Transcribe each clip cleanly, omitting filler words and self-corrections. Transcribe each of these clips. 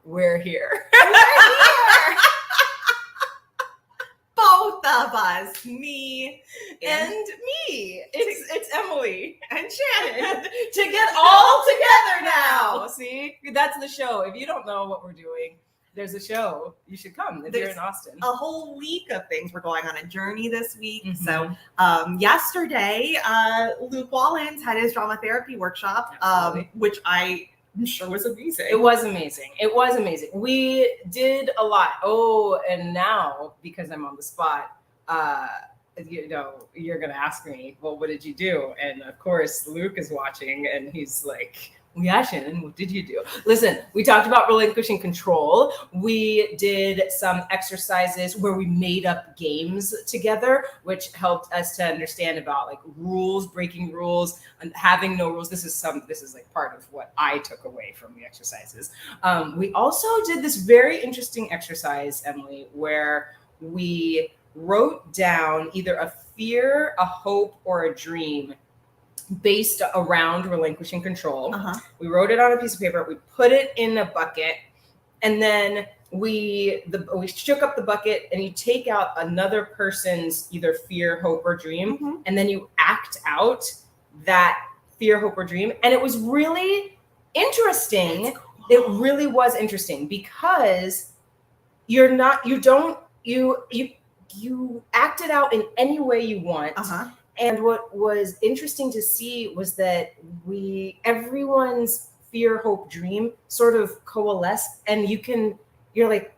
We're here. Both of us, me And me. It's Emily. and Shannon. To get all together now. See, that's the show. If you don't know what we're doing, there's a show. You should come if you're in Austin. A whole week of things. We're going on a journey this week. Mhm. So yesterday, Luke Wallens had his drama therapy workshop, which I'm sure was amazing. It was amazing. We did a lot. Oh, and now, because I'm on the spot, you're going to ask me, well, what did you do? And of course, Luke is watching and he's like, yeah, Shannon, what did you do? Listen, we talked about relinquishing control. We did some exercises where we made up games together, which helped us to understand about like rules, breaking rules, and having no rules. This is like part of what I took away from the exercises. We also did this very interesting exercise, Emily, where we wrote down either a fear, a hope, or a dream based around relinquishing control. We wrote it on a piece of paper. We put it in a bucket, and then we shook up the bucket, and you take out another person's either fear, hope, or dream, and then you act out that fear, hope, or dream. And it was really interesting. Cool. It really was interesting because you act it out in any way you want. And what was interesting to see was that everyone's fear, hope, dream sort of coalesced, and you're like,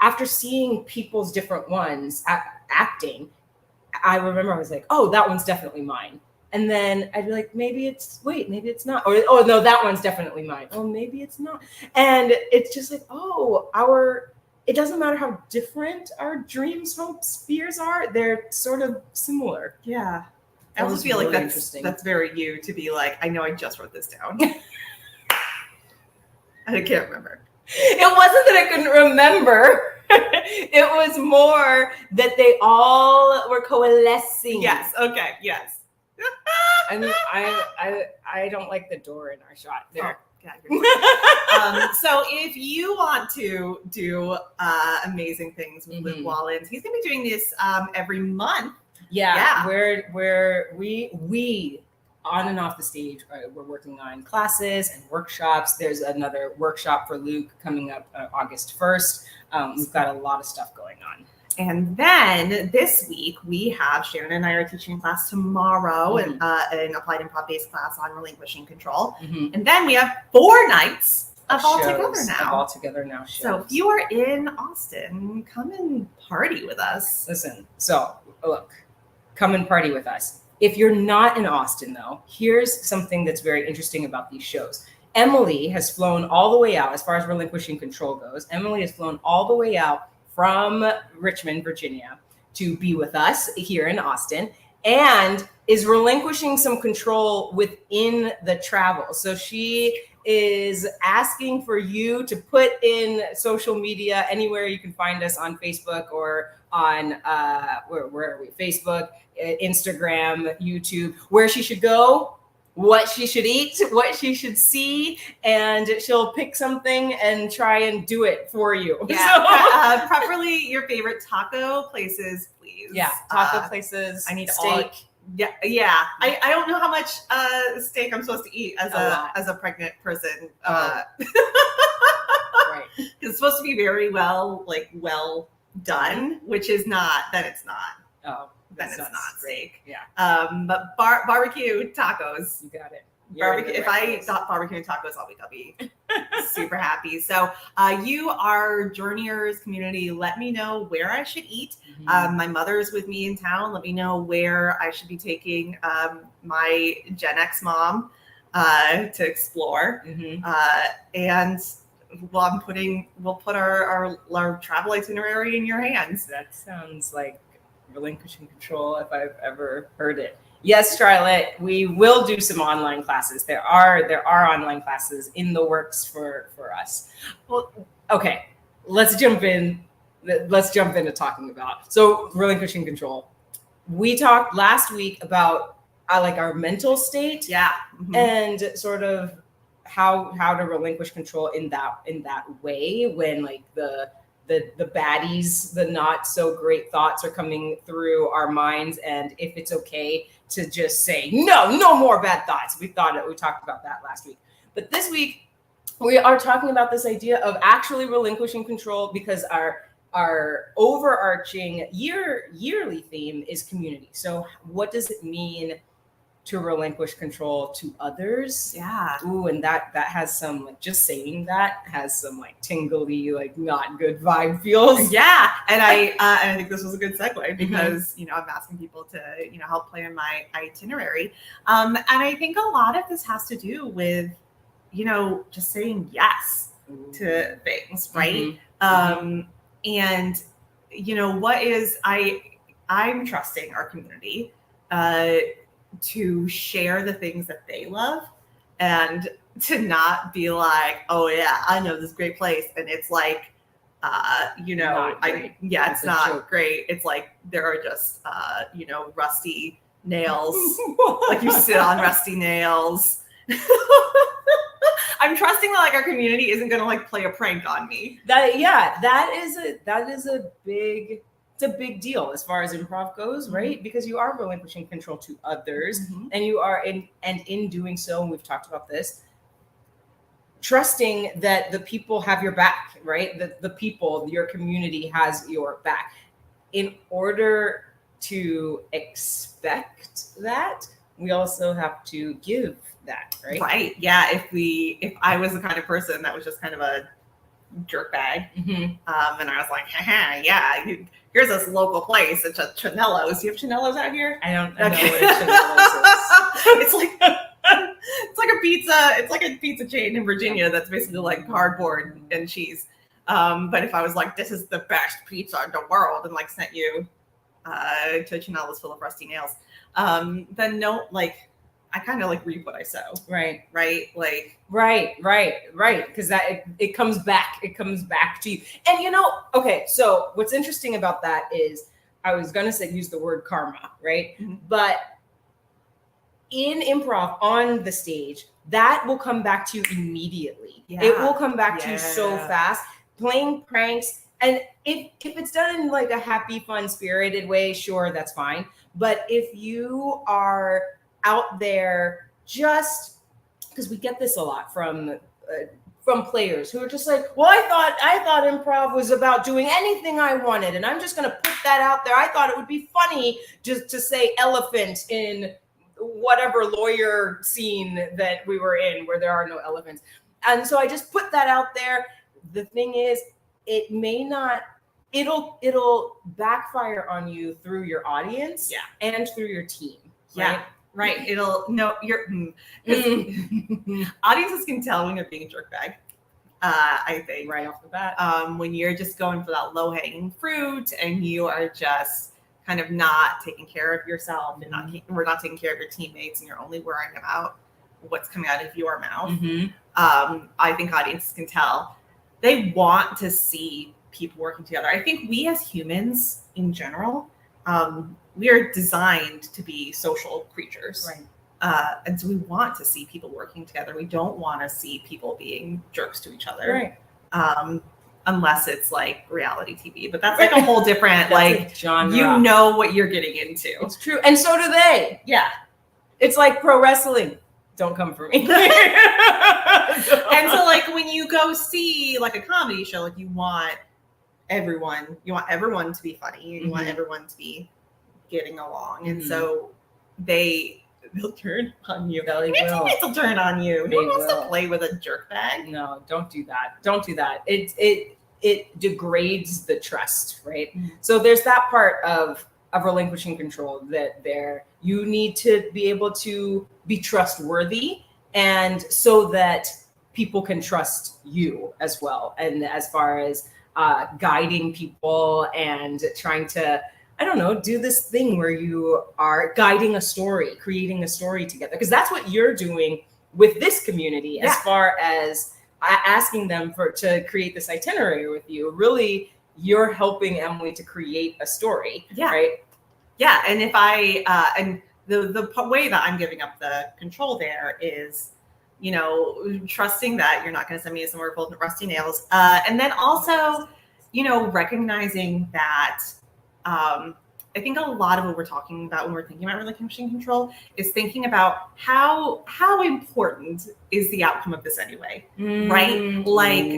after seeing people's different ones acting, I remember I was like, oh, that one's definitely mine. And then I'd be like, maybe it's not. Or, oh no, that one's definitely mine. Oh, maybe it's not. And it's just like, it doesn't matter how different our dreams, hopes, fears are, they're sort of similar. Yeah. I also feel really like that's very you to be like, I know I just wrote this down. I can't remember. It wasn't that I couldn't remember. It was more that they all were coalescing. Yes. Okay. Yes. I mean, I don't like the door in our shot there. Oh. So if you want to do amazing things with Luke Wallens, he's going to be doing this every month. Yeah. Where we on and off the stage, we're working on classes and workshops. There's another workshop for Luke coming up August 1st. We've got a lot of stuff going on. And then this week we have Sharon and I are teaching class tomorrow, an applied improv-based class on relinquishing control. And then we have 4 nights of All Together Now. Shows. So if you are in Austin, come and party with us. Listen, so look, come and party with us. If you're not in Austin, though, here's something that's very interesting about these shows. Emily has flown all the way out, as far as relinquishing control goes. Emily has flown all the way out from Richmond, Virginia, to be with us here in Austin, and is relinquishing some control within the travel. So she is asking for you to put in social media anywhere you can find us on Facebook or on where are we? Facebook, Instagram, YouTube, where she should go, what she should eat, what she should see, and she'll pick something and try and do it for you. Yeah, preferably your favorite taco places, please. Yeah, taco places. I need steak. Yeah. I don't know how much steak I'm supposed to eat as a pregnant person. Right. It's supposed to be very well done, which is not. Then it's not. Oh. Then it's not steak. Yeah. But barbecue tacos. You got it. Barbecue. If I thought barbecue tacos all week, I'll be super happy. So you are Journeyers community. Let me know where I should eat. My mother's with me in town. Let me know where I should be taking my Gen X mom to explore. And we'll put our travel itinerary in your hands. That sounds like relinquishing control if I've ever heard it. Yes, Charlotte, we will do some online classes. There are online classes in the works for us. Well, okay, let's jump into talking about. So relinquishing control. We talked last week about our mental state. Yeah. And sort of how to relinquish control in that way when like the baddies, the not so great thoughts are coming through our minds, and if it's okay to just say no more bad thoughts. We talked about that last week, but this week we are talking about this idea of actually relinquishing control, because our overarching yearly theme is community. So what does it mean to relinquish control to others? Yeah. Ooh, and that has some, like, just saying that has some like tingly, like not good vibe feels. Yeah. And I think this was a good segue, because, I'm asking people to, help plan my itinerary. And I think a lot of this has to do with, just saying yes to things, right? And, I'm trusting our community to share the things that they love, and to not be like, oh yeah, I know this great place, and it's like, it's not great. It's like there are just rusty nails, like you sit on rusty nails. I'm trusting that like our community isn't gonna like play a prank on me. That is a big. It's a big deal as far as improv goes, right? Because you are relinquishing control to others, and you are in doing so, and we've talked about this, trusting that the people have your back, right? The people, your community has your back. In order to expect that, we also have to give that, right? Right. Yeah. If I was the kind of person that was just kind of a jerk bag, and I was like, yeah, here's this local place. It's a Chanello's. You have Chanello's out here? I don't know what a Chanello's is. It's like a pizza. It's like a pizza chain in Virginia that's basically like cardboard and cheese. But if I was like, this is the best pizza in the world, and like sent you to Chanello's full of rusty nails, then no, like, I kind of like reap what I sow. Right. Like, right. Because that it comes back. It comes back to you. And okay. So what's interesting about that is, I was gonna use the word karma, right? But in improv on the stage, that will come back to you immediately. Yeah. It will come back to you so fast. Playing pranks, and if it's done in like a happy, fun, spirited way, sure, that's fine. But if you are out there, just because we get this a lot from players who are just like, well, I thought improv was about doing anything I wanted, and I'm just going to put that out there. I thought it would be funny just to say elephant in whatever lawyer scene that we were in where there are no elephants, and so I just put that out there. The thing is, it may not. It'll backfire on you through your audience, and through your team. Right? Right. Audiences can tell when you're being a jerkbag. I think right off the bat, when you're just going for that low hanging fruit, and you are just kind of not taking care of yourself, and we're not taking care of your teammates, and you're only worrying about what's coming out of your mouth. I think audiences can tell. They want to see people working together. I think we as humans in general, we are designed to be social creatures. Right. And so we want to see people working together. We don't want to see people being jerks to each other. Right. Unless it's like reality TV. But that's like a whole different like genre. You know what you're getting into. It's true. And so do they. Yeah. It's like pro wrestling. Don't come for me. And so like when you go see like a comedy show, like you want everyone to be funny, and you want everyone to be getting along. And so they'll turn on you. Your teammates will turn on you. Who wants to play with a jerk bag? No, don't do that. Don't do that. It degrades the trust, right? So there's that part of relinquishing control, that you need to be able to be trustworthy, and so that people can trust you as well. And as far as guiding people and trying to, I don't know, do this thing where you are guiding a story, creating a story together. Because that's what you're doing with this community, as far as asking them to create this itinerary with you. Really, you're helping Emily to create a story, right? Yeah, and if I, and the way that I'm giving up the control there is, trusting that you're not going to send me somewhere full of rusty nails. And then also, recognizing that I think a lot of what we're talking about when we're thinking about relinquishing control is thinking about how important is the outcome of this anyway, right? Like,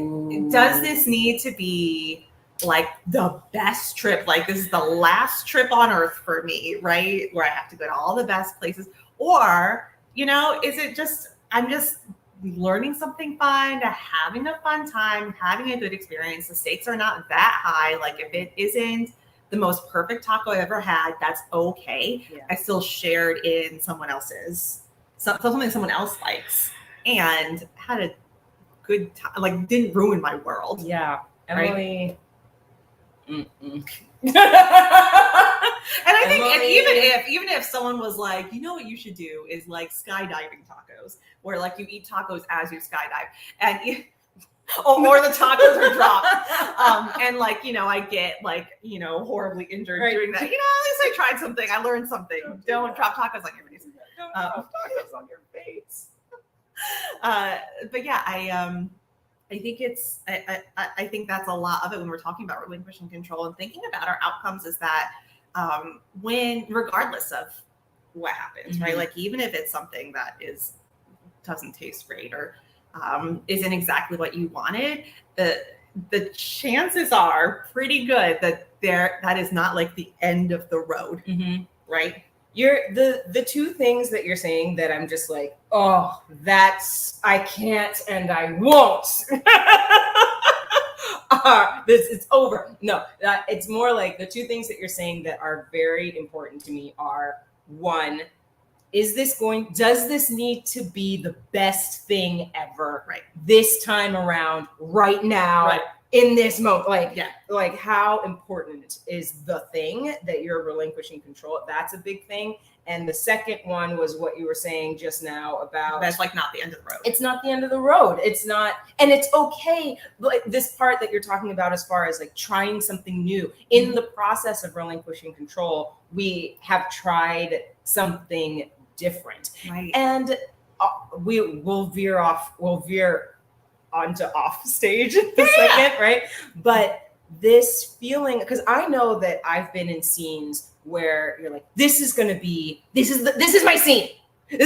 does this need to be like the best trip? Like, this is the last trip on earth for me, right? Where I have to go to all the best places. Or, is it just, I'm just learning something fun, having a fun time, having a good experience. The stakes are not that high. Like, if it isn't the most perfect taco I've ever had, that's okay. Yeah. I still shared in someone else's, something someone else likes, and had a good time. Like, didn't ruin my world. Yeah, Emily. Right? And I think, and even if someone was like, what you should do is like skydiving tacos, where like you eat tacos as you skydive, and or the tacos are dropped, and like I get like horribly injured doing that. At least I tried something. I learned something. Don't drop tacos on your face. Don't drop tacos on your face. But yeah, I think it's I think that's a lot of it when we're talking about relinquishing control and thinking about our outcomes, is that when, regardless of what happens, right? Like, even if it's something that doesn't taste great or isn't exactly what you wanted, the chances are pretty good that that is not like the end of the road, right? You're the two things that you're saying that I'm just like, oh, that's, I can't and I won't. It's over. No, it's more like the two things that you're saying that are very important to me are, one, does this need to be the best thing ever? Right. This time around, right now, right. In this moment, like how important is the thing that you're relinquishing control? That's a big thing. And the second one was what you were saying just now about, that's like not the end of the road. It's not the end of the road. It's not, and it's okay. But this part that you're talking about, as far as like trying something new in the process of relinquishing control, we have tried something different, right? And we'll veer onto off stage in a second, right? But this feeling, because I know that I've been in scenes where you're like, this is my scene. This is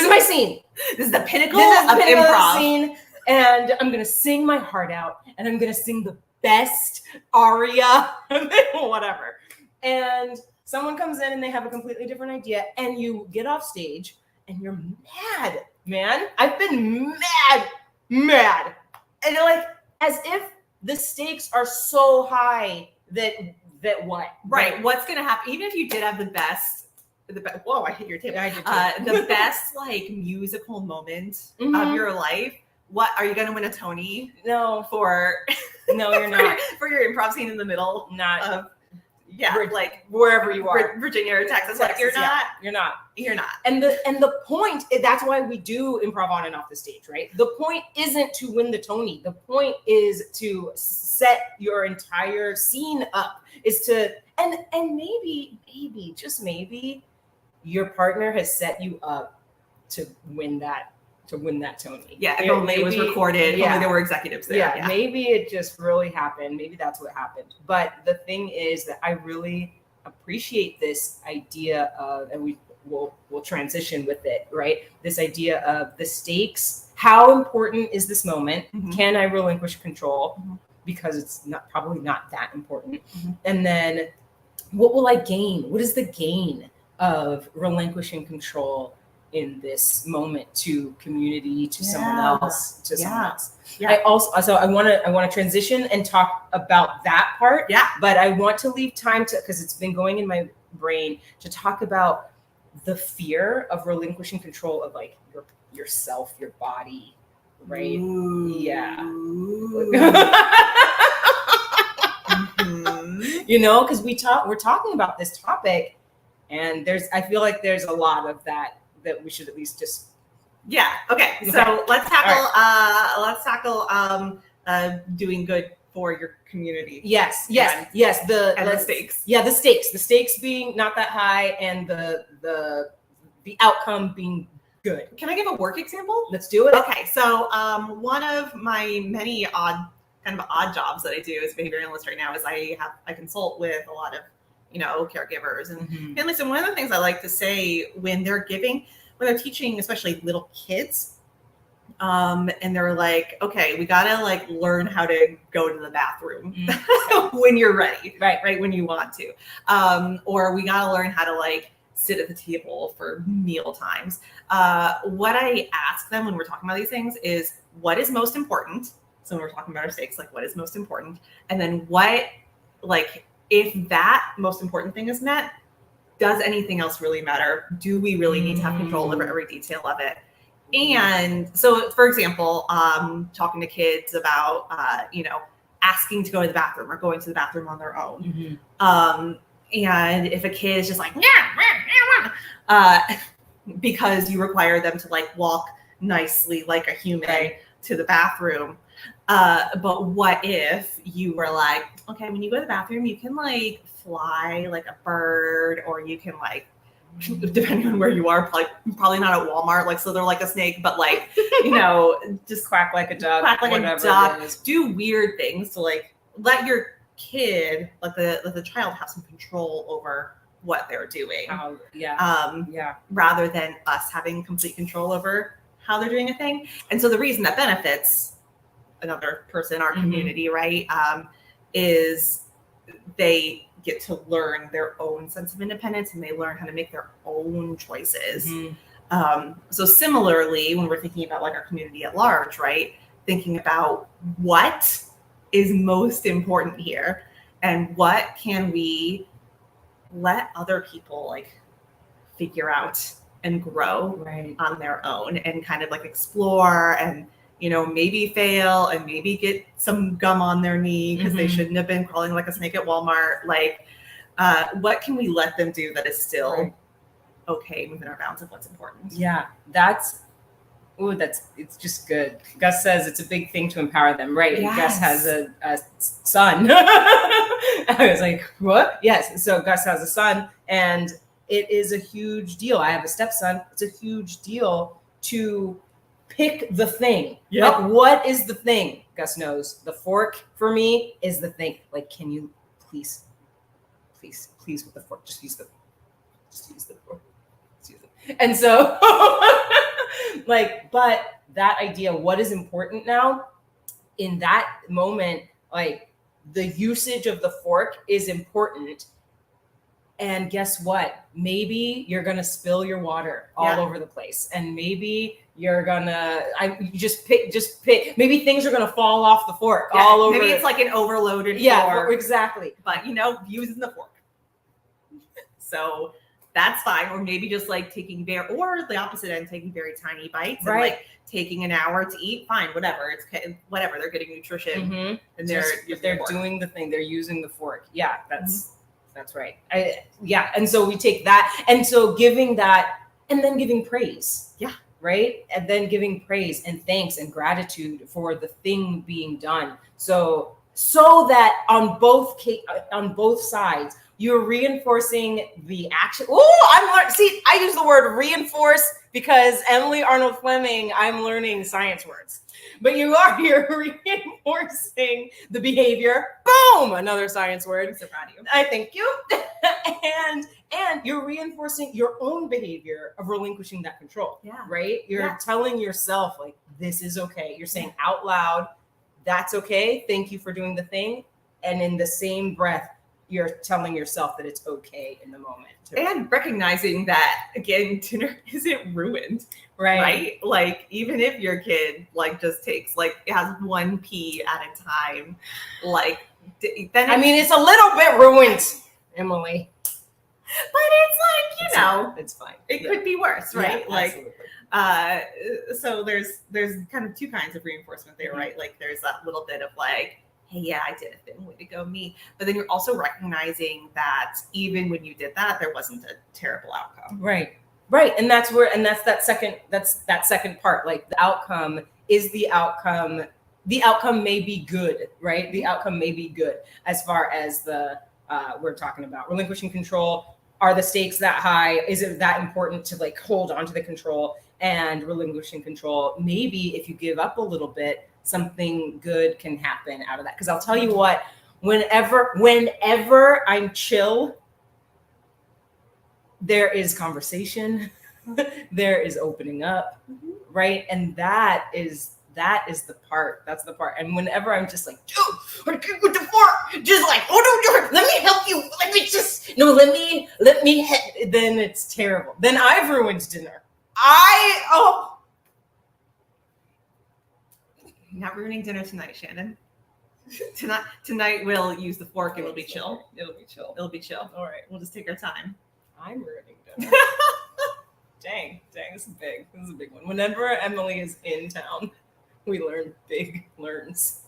my scene. This is the pinnacle of improv. Scene, and I'm gonna sing my heart out, and I'm gonna sing the best aria, whatever. And someone comes in and they have a completely different idea, and you get off stage and you're mad, man. I've been mad. And like, as if the stakes are so high that what? Right. What's going to happen? Even if you did have the best, whoa, I hit your table. I did too. The best like musical moment of your life. What, are you going to win a Tony? No. No, you're not. For your improv scene in the middle. Not. Like wherever you are, Virginia or Texas. Like, you're not. You're not. And the point, that's why we do improv on and off the stage, right? The point isn't to win the Tony. The point is to set your entire scene up. Is to, and maybe, just maybe, your partner has set you up to win that Tony. Yeah, if only it was recorded, only there were executives there. Yeah, maybe it just really happened. Maybe that's what happened. But the thing is that I really appreciate this idea of, and we'll transition with it, right? This idea of the stakes. How important is this moment? Can I relinquish control? Because it's probably not that important. And then what will I gain? What is the gain of relinquishing control in this moment to community, to someone else, Yeah. I want to transition and talk about that part. Yeah. But I want to leave time because it's been going in my brain to talk about the fear of relinquishing control of like yourself, your body, right? Ooh. Yeah. Because we're talking about this topic, and I feel like there's a lot of that we should at least just. Yeah. Okay. So let's tackle doing good for your community. Yes. The stakes. Yeah, the stakes being not that high, and the outcome being Good. Can I give a work example? Let's do it. Okay, so one of my many odd jobs that I do as a behavior analyst right now is I consult with a lot of caregivers and families. And one of the things I like to say when they're teaching, especially little kids, and they're like, okay, we gotta like learn how to go to the bathroom when you're ready, right when you want to, or we gotta learn how to like sit at the table for meal times. What I ask them when we're talking about these things is, what is most important? So when we're talking about our stakes, like what is most important? And then if that most important thing is met, does anything else really matter? Do we really need to have control over every detail of it? And so, for example, talking to kids about, asking to go to the bathroom or going to the bathroom on their own. And if a kid is just like, because you require them to like walk nicely like a human to the bathroom. But what if you were like, okay, when you go to the bathroom, you can like fly like a bird, or you can like, depending on where you are, probably not at Walmart, like slither like a snake, but like, just quack like a duck, do weird things to like let your kid, let the child have some control over what they're doing. Rather than us having complete control over how they're doing a thing. And so the reason that benefits another person in our community, right, is they get to learn their own sense of independence, and they learn how to make their own choices. So similarly, when we're thinking about like our community at large, right, thinking about what is most important here and what can we let other people like figure out and grow on their own, and kind of like explore and maybe fail and maybe get some gum on their knee because they shouldn't have been crawling like a snake at Walmart. Like, what can we let them do that is still okay within our bounds of what's important? Yeah, it's just good. Gus says it's a big thing to empower them, right? Yes. Gus has a son. I was like, what? Yes. So Gus has a son, and it is a huge deal. I have a stepson. It's a huge deal to pick the thing. Like, what is the thing? Gus knows the fork for me is the thing. Like, can you please with the fork, just use the fork. And so but that idea, what is important now in that moment, like the usage of the fork is important. And guess what? Maybe you're going to spill your water all over the place. And maybe you're going to, just pick, maybe things are going to fall off the fork all over. Maybe it's like an overloaded fork. Yeah, exactly. But, using the fork. So that's fine. Or maybe just like or the opposite end, taking very tiny bites and like taking an hour to eat. Fine, whatever. It's whatever. They're getting nutrition. And if they're doing the thing, they're using the fork. Yeah, that's right. And so we take that. And so giving that, and then giving praise. Yeah. Right. And then giving praise and thanks and gratitude for the thing being done. So that on both sides, you're reinforcing the action. I use the word reinforce because Emily Arnold Fleming, I'm learning science words. But you're reinforcing the behavior. Boom! Another science word. I'm so proud of you. I thank you. and you're reinforcing your own behavior of relinquishing that control. Yeah. Right? You're telling yourself, like, this is okay. You're saying out loud, that's okay. Thank you for doing the thing. And in the same breath, you're telling yourself that it's okay in the moment too. And recognizing that, again, dinner isn't ruined, right? Like, even if your kid like just takes has one pee at a time, then it's a little bit ruined, Emily. But it's like, it's fine. It could be worse, right? Yeah, so there's kind of two kinds of reinforcement there, right? Like there's that little bit of like, hey, yeah, I did a thing, way to go, me. But then you're also recognizing that even when you did that, there wasn't a terrible outcome. Right. And that's that second part. Like the outcome is the outcome. The outcome may be good, right? The outcome may be good as far as we're talking about relinquishing control. are the stakes that high? Is it that important to like hold on to the control and relinquishing control? Maybe if you give up a little bit, something good can happen out of that. Because I'll tell you what, whenever I'm chill, there is conversation, there is opening up, right? And that's the part. And whenever I'm just like, dude, with the fork, just like, oh no, let me help you. Then it's terrible. Then I've ruined dinner. Not ruining dinner tonight, Shannon. Tonight we'll use the fork. It'll be chill. It'll be chill. All right. We'll just take our time. I'm ruining dinner. Dang, this is big. This is a big one. Whenever Emily is in town, we learn big learns.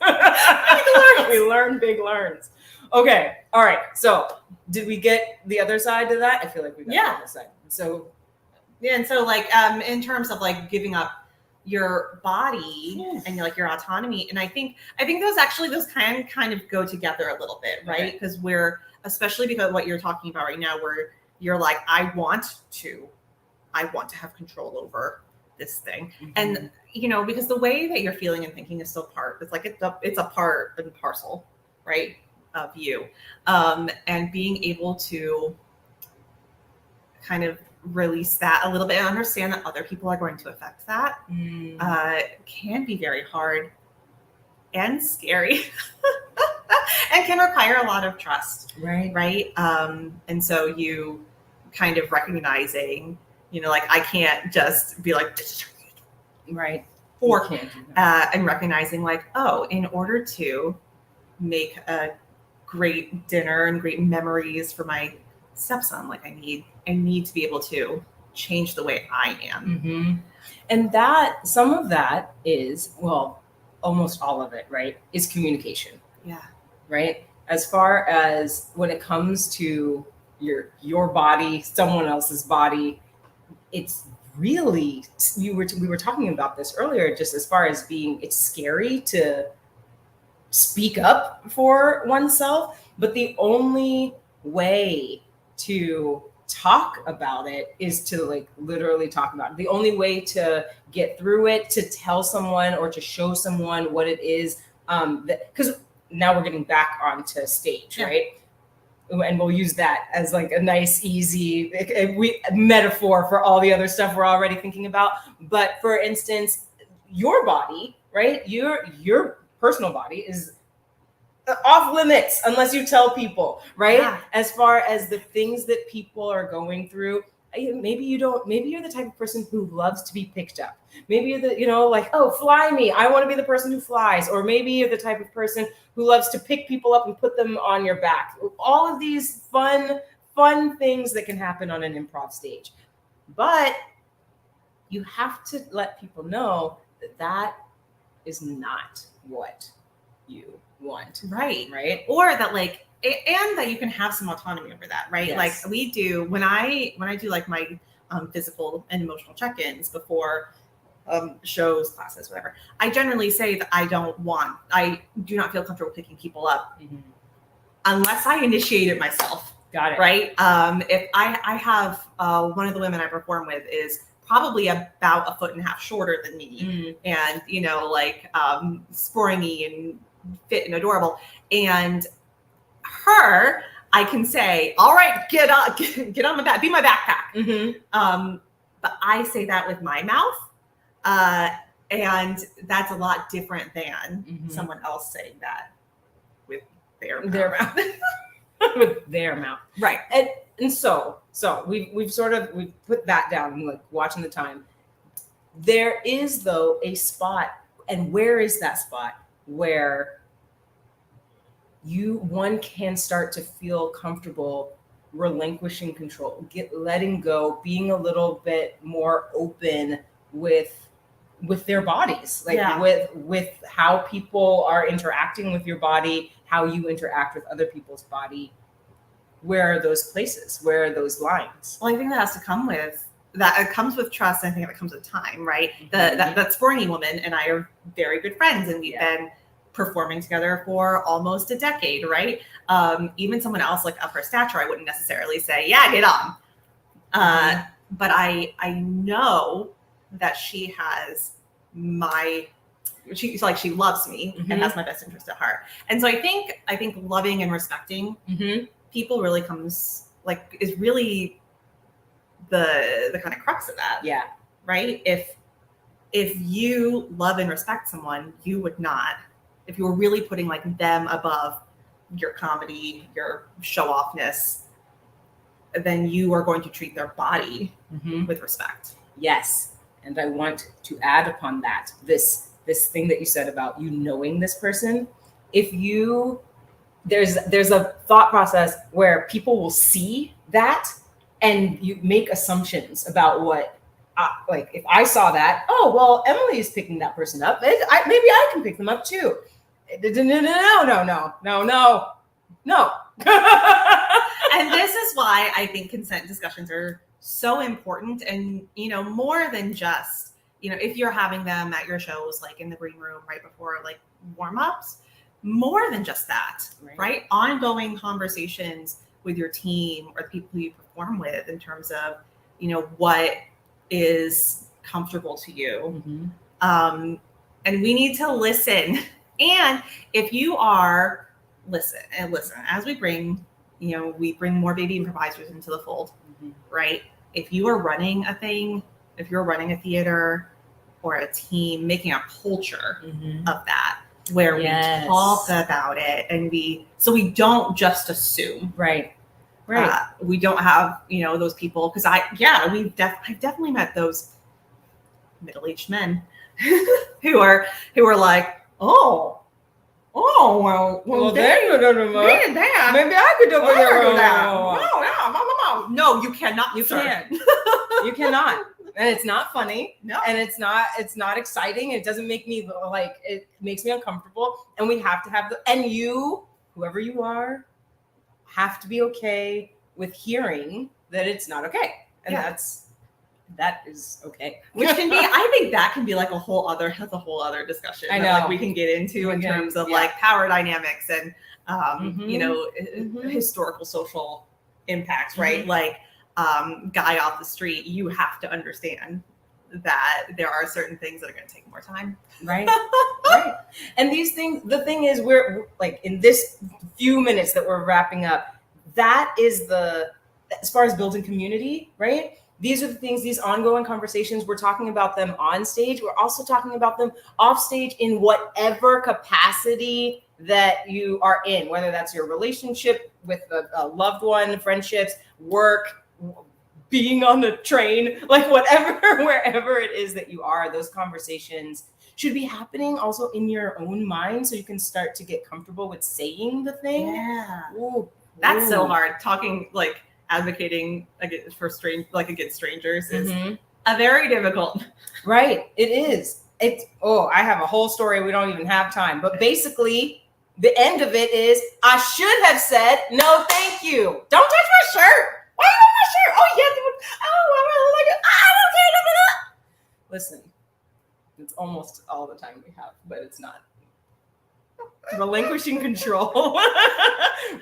We learn big learns. Okay. All right. So did we get the other side to that? I feel like we got the other side. So yeah, and so like in terms of like giving up your body and like your autonomy, and I think those kind of go together a little bit, right? Because especially because what you're talking about right now, where you're like, I want to have control over this thing. And because the way that you're feeling and thinking is still part, it's a part and parcel, right, of you. And being able to kind of release that a little bit and understand that other people are going to affect that can be very hard and scary and can require a lot of trust. Right. And so you kind of recognizing, like, I can't just be like, right. Or and recognizing like, oh, in order to make a great dinner and great memories for my stepson, like I need to be able to change the way I am. And some of that is, well, almost all of it, right, is communication. Yeah. Right. As far as when it comes to your body, someone else's body, it's really, we were talking about this earlier, just as far as it's scary to speak up for oneself, but the only way to talk about it is to like literally talk about it. The only way to get through it, to tell someone or to show someone what it is, because now we're getting back onto stage, right? And we'll use that as like a nice, easy metaphor for all the other stuff we're already thinking about. But for instance, your body, right? Your personal body is off limits unless you tell people, right? Yeah. As far as the things that people are going through, maybe you're the type of person who loves to be picked up. Maybe you're like, oh, fly me. I want to be the person who flies. Or maybe you're the type of person who loves to pick people up and put them on your back. All of these fun things that can happen on an improv stage. But you have to let people know that is not what you want. Right. Or that like, and that you can have some autonomy over that, right? Yes. Like we do when I do like my physical and emotional check-ins before shows, classes, whatever. I generally say that I do not feel comfortable picking people up unless I initiate it myself. Got it. Right. If I have one of the women I perform with is probably about 1.5 feet shorter than me, and like springy and fit and adorable, and her, I can say, all right, get on my back, be my backpack. But I say that with my mouth, and that's a lot different than someone else saying that with their mouth. With their mouth, right? And so we've put that down and like watching the time. There is though a spot, and where is that spot where one can start to feel comfortable relinquishing control, letting go, being a little bit more open with their bodies, like with how people are interacting with your body, how you interact with other people's body. Where are those places? Where are those lines? Well, I think that has to come with that. It comes with trust. I think that comes with time, right? That springy woman and I are very good friends, and we've been performing together for almost a decade, right? Even someone else like of her stature, I wouldn't necessarily say, yeah, get on. But I know that she has she loves me and has my best interest at heart. And so I think loving and respecting people really is really the kind of crux of that. Yeah. Right? If you love and respect someone, you would not, if you were really putting like them above your comedy, your show offness, then you are going to treat their body with respect. Yes. And I want to add upon that, this thing that you said about you knowing this person. If you, there's a thought process where people will see that and you make assumptions about what, like if I saw that, oh, well, Emily is picking that person up. Maybe I can pick them up too. No. And this is why I think consent discussions are so important. And, more than just, if you're having them at your shows, like in the green room right before like warm-ups, more than just that, right? Ongoing conversations with your team or the people who you perform with in terms of, what is comfortable to you. And we need to listen. And if you are, listen, as we bring more baby improvisers into the fold, right? If you are running a thing, if you're running a theater or a team, making a culture of that, where we talk about it and so we don't just assume. Right. We don't have, those people, because I've definitely met those middle-aged men who are like, well, they did that. Maybe I could do that. No, you cannot. You can't. You cannot. And it's not funny. No. And it's not exciting. It doesn't make me it makes me uncomfortable. And we have to have and you, whoever you are, have to be okay with hearing that it's not okay. And that is okay. Which can be, I think that can be like a whole other discussion. I know. That, we can get into in terms of power dynamics and, historical social impacts, right? Like, guy off the street, you have to understand that there are certain things that are going to take more time. Right. Right. And these things, the thing is, we're like in this few minutes that we're wrapping up, that is as far as building community, right? These are the things, these ongoing conversations, we're talking about them on stage. We're also talking about them off stage in whatever capacity that you are in, whether that's your relationship with a loved one, friendships, work, being on the train, like whatever, wherever it is that you are, those conversations should be happening also in your own mind so you can start to get comfortable with saying the thing. Yeah. Ooh. That's so hard. Talking, advocating against strangers is a very difficult. Right. It is. I have a whole story. We don't even have time. But basically, the end of it is I should have said, no, thank you. Don't touch my shirt. Why do you want my shirt? Oh, yeah. I really like it. I don't care. Listen, it's almost all the time we have, but it's not. Relinquishing control.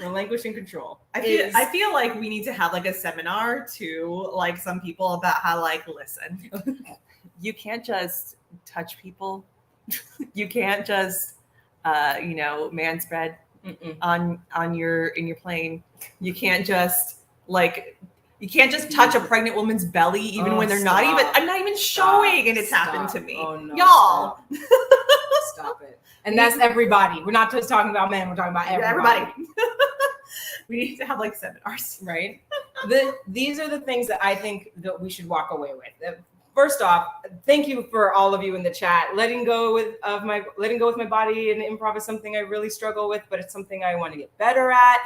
Relinquishing control. I feel like we need to have a seminar to some people about how listen, you can't just touch people. You can't just man spread in your plane. You can't just touch a pregnant woman's belly even when they're not even showing, and it's happened to me. Oh, no, y'all. Stop it. And that's everybody. We're not just talking about men. We're talking about everybody. We need to have seminars, right? These are the things that I think that we should walk away with. First off, thank you for all of you in the chat. Letting go with my body and improv is something I really struggle with, but it's something I want to get better at.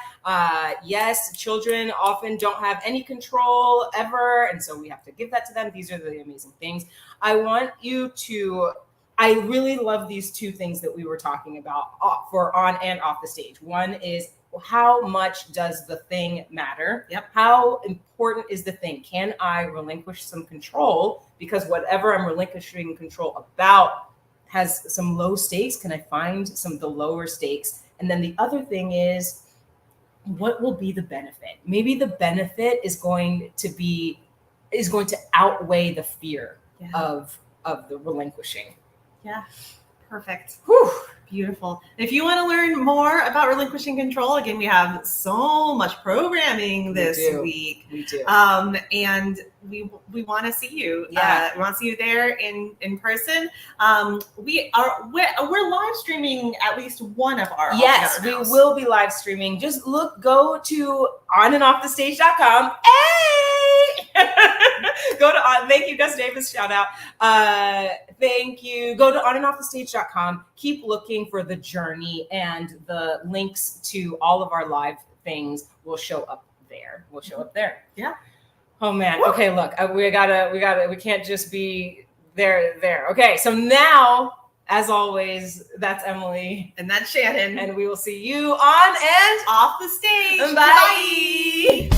Yes, children often don't have any control ever, and so we have to give that to them. These are the amazing things. I really love these two things that we were talking about for on and off the stage. One is, how much does the thing matter? Yep. How important is the thing? Can I relinquish some control? Because whatever I'm relinquishing control about has some low stakes? Can I find some of the lower stakes? And then the other thing is, what will be the benefit? Maybe the benefit is going to outweigh the fear of the relinquishing. Yeah. Perfect. Whew. Beautiful. If you want to learn more about relinquishing control, again, we have so much programming this week. We do. And we want to see you. Yeah. We want to see you there in person. We're live streaming at least one of our. Yes, we will be live streaming. Just go to onandoffthestage.com. Hey! Thank you, Gus Davis. Shout out. Thank you. Go to onandoffthestage.com. Keep looking for the journey, and the links to all of our live things will show up there. Yeah. Oh man. Okay, look, we can't just be there. Okay, so now, as always, that's Emily. And that's Shannon. And we will see you on and off the stage. Bye. Bye.